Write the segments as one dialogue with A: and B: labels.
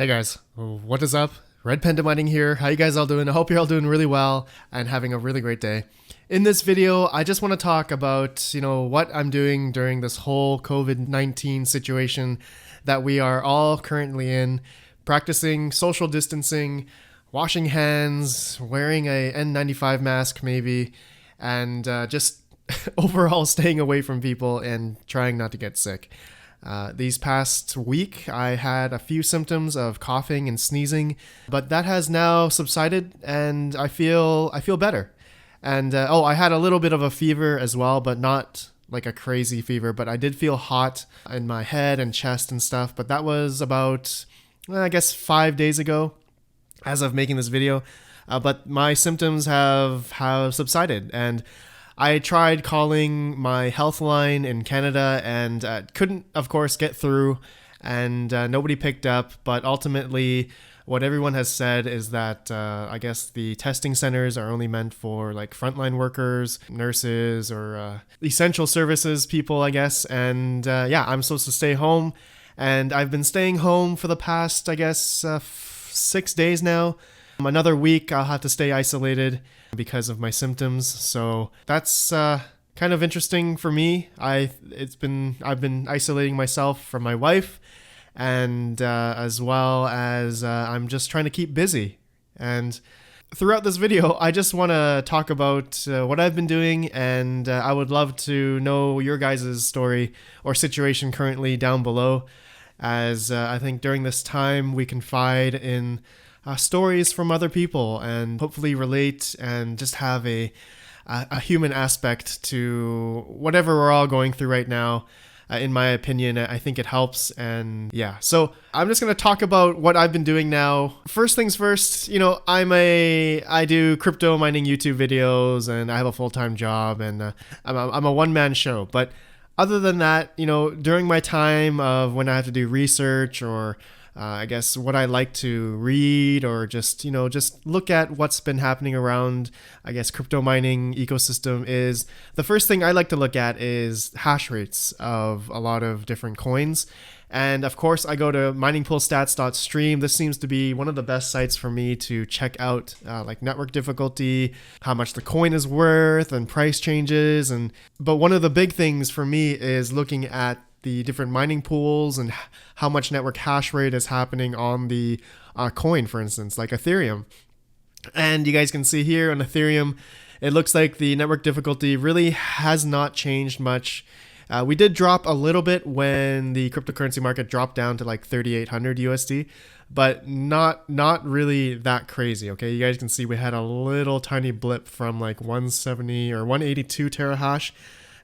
A: Hey guys, what is up? RedPandaMining here. How you guys all doing? I hope you're all doing really well and having a really great day. In this video, I just want to talk about, what I'm doing during this whole COVID-19 situation that we are all currently in, practicing social distancing, washing hands, wearing a N95 mask maybe, and just overall staying away from people and trying not to get sick. These past week, I had a few symptoms of coughing and sneezing, but that has now subsided, and I feel better. And I had a little bit of a fever as well, but not like a crazy fever. But I did feel hot in my head and chest and stuff. But that was about, I guess, 5 days ago, as of making this video. But my symptoms have subsided, and I tried calling my health line in Canada and couldn't, of course, get through, and nobody picked up. But ultimately, what everyone has said is that I guess the testing centers are only meant for like frontline workers, nurses, or essential services people, I guess. And I'm supposed to stay home, and I've been staying home for the past, I guess, 6 days now. Another week I'll have to stay isolated because of my symptoms, so that's kind of interesting for me. I've been isolating myself from my wife, and as well as I'm just trying to keep busy. And throughout this video, I just want to talk about what I've been doing, and I would love to know your guys' story or situation currently down below, as I think during this time we confide in stories from other people and hopefully relate and just have a human aspect to whatever we're all going through right now. In my opinion, I think it helps. And yeah, so I'm just going to talk about what I've been doing now. First things first, I do crypto mining YouTube videos, and I have a full-time job, and I'm a one-man show. But other than that, during my time of when I have to do research or I guess what I like to read, or just look at what's been happening around, I guess, crypto mining ecosystem, is the first thing I like to look at is hash rates of a lot of different coins. And of course, I go to miningpoolstats.stream. This seems to be one of the best sites for me to check out like network difficulty, how much the coin is worth, and price changes. But one of the big things for me is looking at the different mining pools and how much network hash rate is happening on the coin, for instance, like Ethereum. And you guys can see here on Ethereum, it looks like the network difficulty really has not changed much. We did drop a little bit when the cryptocurrency market dropped down to like 3,800 USD, but not really that crazy. Okay, you guys can see we had a little tiny blip from like 170 or 182 terahash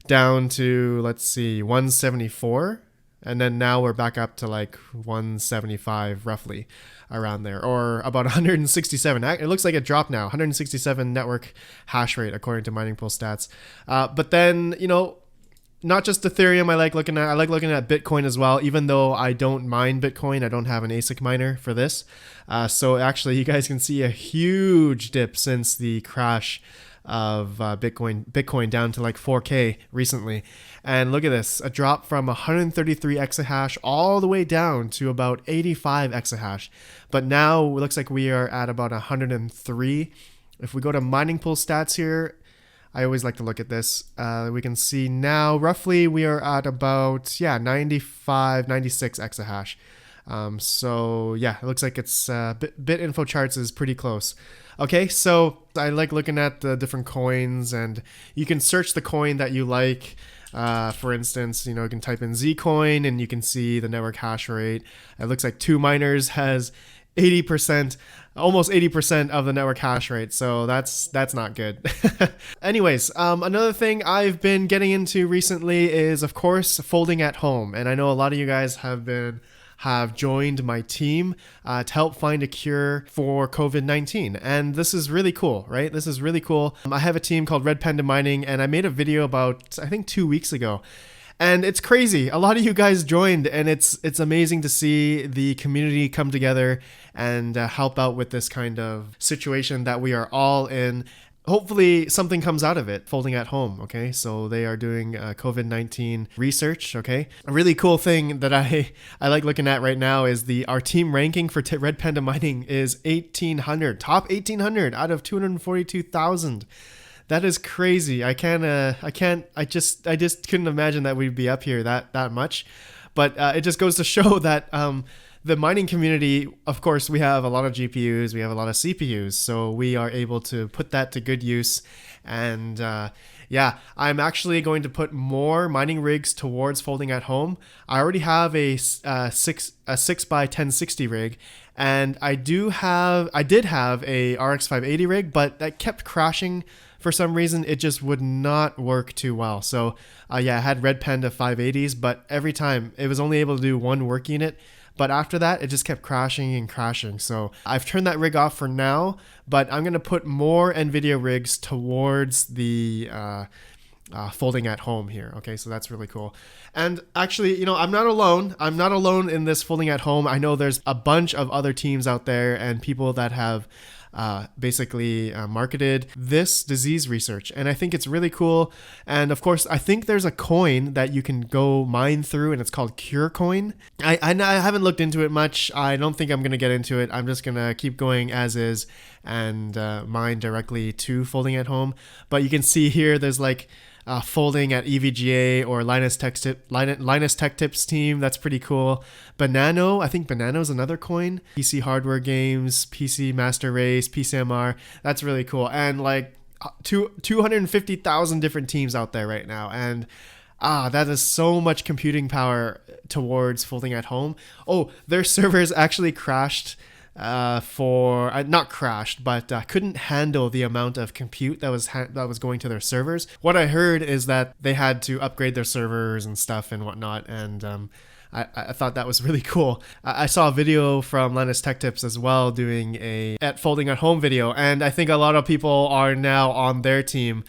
A: down to, let's see, 174, and then now we're back up to like 175 roughly, around there, or about 167. It looks like it dropped now, 167 network hash rate according to Mining Pool Stats. But then, not just Ethereum I like looking at Bitcoin as well, even though I don't mine Bitcoin. I don't have an ASIC miner for this. So actually you guys can see a huge dip since the crash of Bitcoin down to like 4K recently. And look at this, a drop from 133 exahash all the way down to about 85 exahash. But now it looks like we are at about 103. If we go to Mining Pool Stats here, I always like to look at this. We can see now roughly we are at about 95, 96 exahash. So yeah, it looks like it's BitInfo charts is pretty close. Okay, so I like looking at the different coins, and you can search the coin that you like. For instance, you can type in Zcoin and you can see the network hash rate. It looks like 2Miners has 80%, almost 80% of the network hash rate. So that's not good. Anyways, another thing I've been getting into recently is, of course, folding at home. And I know a lot of you guys have joined my team to help find a cure for COVID-19. And this is really cool, right? This is really cool. I have a team called RedPandaMining, and I made a video about, I think, 2 weeks ago. And it's crazy. A lot of you guys joined, and it's amazing to see the community come together and help out with this kind of situation that we are all in. hopefully something comes out of it, folding at home. Okay, so they are doing COVID-19 research. Okay, a really cool thing that I like looking at right now is our team ranking for Red Panda Mining is 1800, top 1800 out of 242,000. That is crazy. I just couldn't imagine that we'd be up here that much. But it just goes to show that the mining community, of course, we have a lot of GPUs, we have a lot of CPUs, so we are able to put that to good use. And yeah, I'm actually going to put more mining rigs towards folding at home. I already have a 6 by 1060 rig, and I did have a RX 580 rig, but that kept crashing. For some reason, it just would not work too well. So yeah, I had Red Panda 580s, but every time it was only able to do one work unit. But after that, it just kept crashing and crashing. So I've turned that rig off for now, but I'm going to put more NVIDIA rigs towards the folding at home here. Okay, so that's really cool. And actually, you know, I'm not alone. I'm not alone in this folding at home. I know there's a bunch of other teams out there and people that have basically marketed this disease research, and I think it's really cool. And of course, I think there's a coin that you can go mine through, and it's called Cure Coin. I haven't looked into it much. I don't think I'm gonna get into it. I'm just gonna keep going as is and mine directly to folding at home. But you can see here, there's like folding at EVGA or Linus Tech Tips team. That's pretty cool. Banano, I think Banano's another coin. PC Hardware Games, PC Master Race, PCMR. That's really cool. And like 250,000 different teams out there right now. And that is so much computing power towards folding at home. Oh, their servers actually crashed not crashed, but couldn't handle the amount of compute that was going to their servers. What I heard is that they had to upgrade their servers and stuff and whatnot, and I thought that was really cool. I saw a video from Linus Tech Tips as well doing at folding at home video, and I think a lot of people are now on their team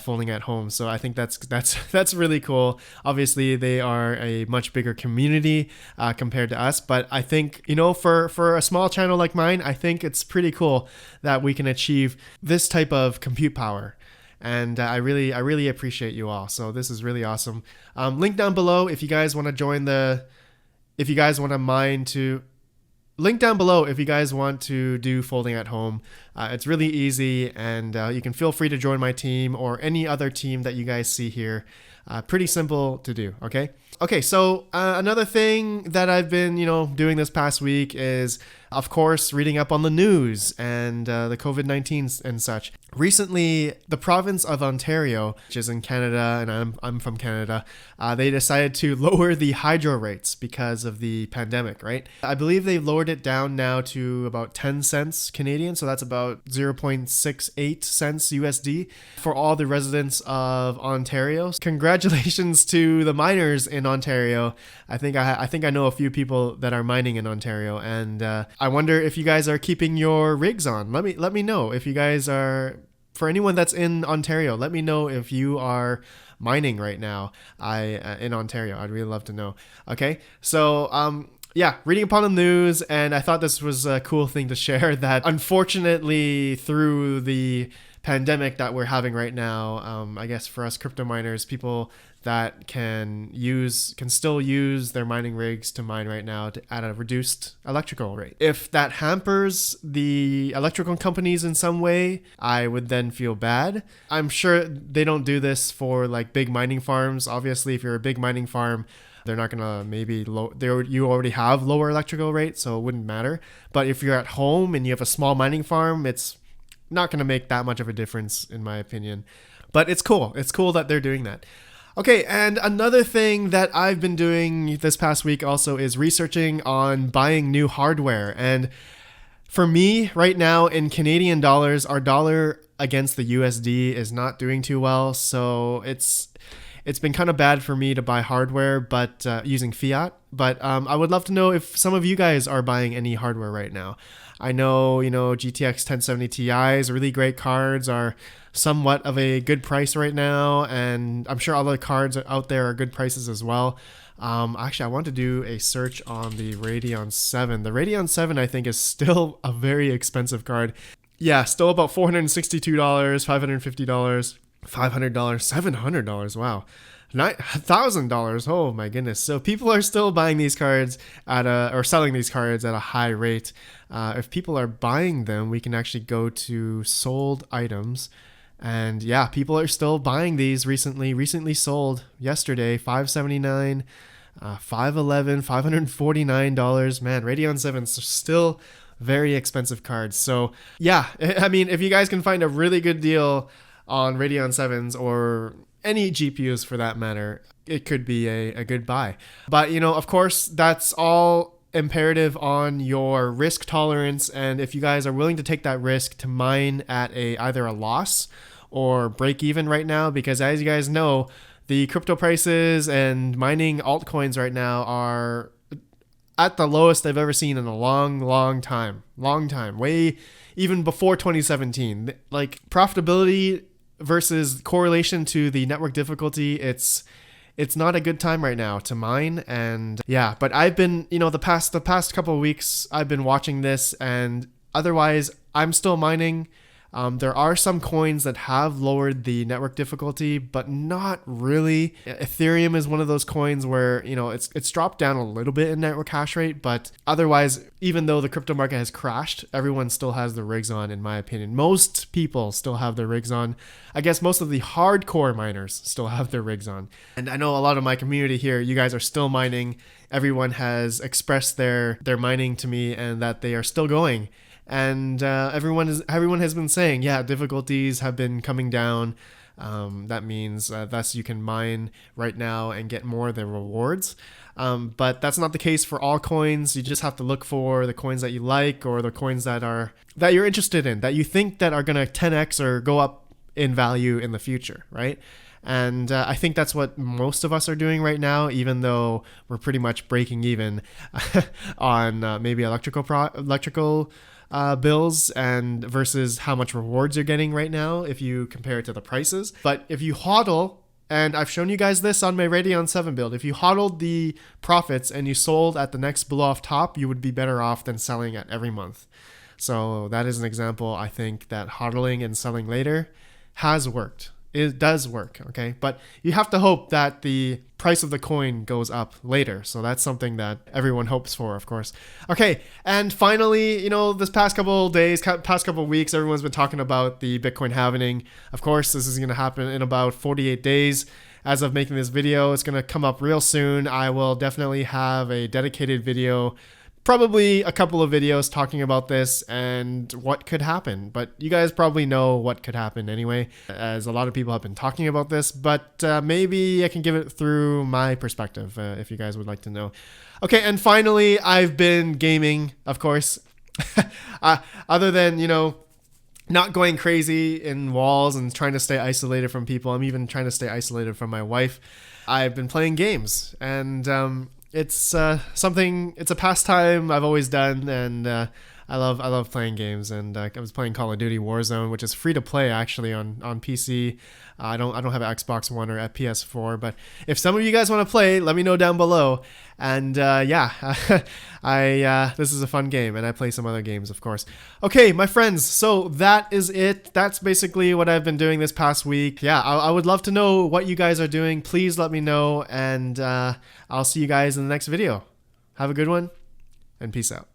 A: folding at home. So I think that's really cool. Obviously, they are a much bigger community compared to us, but I think, you know, for a small channel like mine, I think it's pretty cool that we can achieve this type of compute power. And I really appreciate you all. So this is really awesome. Link down below if you guys want to join if you guys want to mine to. Link down below if you guys want to do folding at home. It's really easy, and you can feel free to join my team or any other team that you guys see here. Pretty simple to do, okay? Okay, so another thing that I've been, doing this past week is, of course, reading up on the news and the COVID-19 and such. Recently, the province of Ontario, which is in Canada, and I'm from Canada, they decided to lower the hydro rates because of the pandemic, right? I believe they've lowered it down now to about 10 cents Canadian, so that's about 0.68 cents USD for all the residents of Ontario. Congratulations to the miners in Ontario. I think I know a few people that are mining in Ontario, and I wonder if you guys are keeping your rigs on. Let me know if you guys are. For anyone that's in Ontario, let me know if you are mining right now. In Ontario, I'd really love to know. Okay, so yeah, reading upon the news, and I thought this was a cool thing to share. That unfortunately, through the pandemic that we're having right now, I guess for us crypto miners, people that can still use their mining rigs to mine right now at a reduced electrical rate. If that hampers the electrical companies in some way, I would then feel bad. I'm sure they don't do this for like big mining farms. Obviously, if you're a big mining farm, they're not gonna you already have lower electrical rates, so it wouldn't matter. But if you're at home and you have a small mining farm, it's not gonna make that much of a difference, in my opinion. But it's cool. It's cool that they're doing that. Okay, and another thing that I've been doing this past week also is researching on buying new hardware. And for me, right now in Canadian dollars, our dollar against the USD is not doing too well. So it's been kind of bad for me to buy hardware, but using fiat. But I would love to know if some of you guys are buying any hardware right now. I know, GTX 1070 Ti's, really great cards, are somewhat of a good price right now, and I'm sure all the cards out there are good prices as well. Actually, I want to do a search on the Radeon 7. The Radeon 7, I think, is still a very expensive card. Yeah, still about $462, $550, $500, $700. Wow. $1,000. Oh my goodness. So people are still buying these cards or selling these cards at a high rate. If people are buying them, we can actually go to sold items. And yeah, people are still buying these recently sold yesterday, $579, $511, $549. Man, Radeon 7s are still very expensive cards. So yeah, I mean, if you guys can find a really good deal on Radeon 7s or any GPUs for that matter, it could be a good buy. But of course, that's all imperative on your risk tolerance, and if you guys are willing to take that risk to mine at either a loss or break even right now, because as you guys know, the crypto prices and mining altcoins right now are at the lowest they've ever seen in a long time, way even before 2017. Like, profitability versus correlation to the network difficulty, it's not a good time right now to mine. And yeah, but I've been, the past couple of weeks, I've been watching this, and otherwise I'm still mining. There are some coins that have lowered the network difficulty, but not really. Ethereum is one of those coins where, it's dropped down a little bit in network hash rate, but otherwise, even though the crypto market has crashed, everyone still has the rigs on, in my opinion. Most people still have their rigs on. I guess most of the hardcore miners still have their rigs on. And I know a lot of my community here, you guys are still mining. Everyone has expressed their mining to me and that they are still going. And everyone has been saying, yeah, difficulties have been coming down. That means thus you can mine right now and get more of the rewards. But that's not the case for all coins. You just have to look for the coins that you like, or the coins that you're interested in, that you think that are going to 10x or go up in value in the future, right? And I think that's what most of us are doing right now, even though we're pretty much breaking even on maybe electrical bills and versus how much rewards you're getting right now if you compare it to the prices. But if you hodl, and I've shown you guys this on my Radeon 7 build, if you hodled the profits and you sold at the next blow off top, you would be better off than selling at every month. So that is an example, I think, that hodling and selling later has worked. It does work, okay? But you have to hope that the price of the coin goes up later. So that's something that everyone hopes for, of course. Okay, and finally, this past couple of days, past couple of weeks, everyone's been talking about the Bitcoin halving. Of course, this is going to happen in about 48 days. As of making this video, it's going to come up real soon. I will definitely have a dedicated video, probably a couple of videos talking about this and what could happen. But you guys probably know what could happen anyway, as a lot of people have been talking about this. But maybe I can give it through my perspective if you guys would like to know. Okay, and finally, I've been gaming, of course. Other than, not going crazy in walls and trying to stay isolated from people. I'm even trying to stay isolated from my wife. I've been playing games, and it's it's a pastime I've always done, and I love playing games. And I was playing Call of Duty Warzone, which is free to play actually on PC. I don't have an Xbox One or a PS4, but if some of you guys want to play, let me know down below. And yeah, this is a fun game, and I play some other games, of course. Okay, my friends, so that is it. That's basically what I've been doing this past week. Yeah, I would love to know what you guys are doing. Please let me know, and I'll see you guys in the next video. Have a good one, and peace out.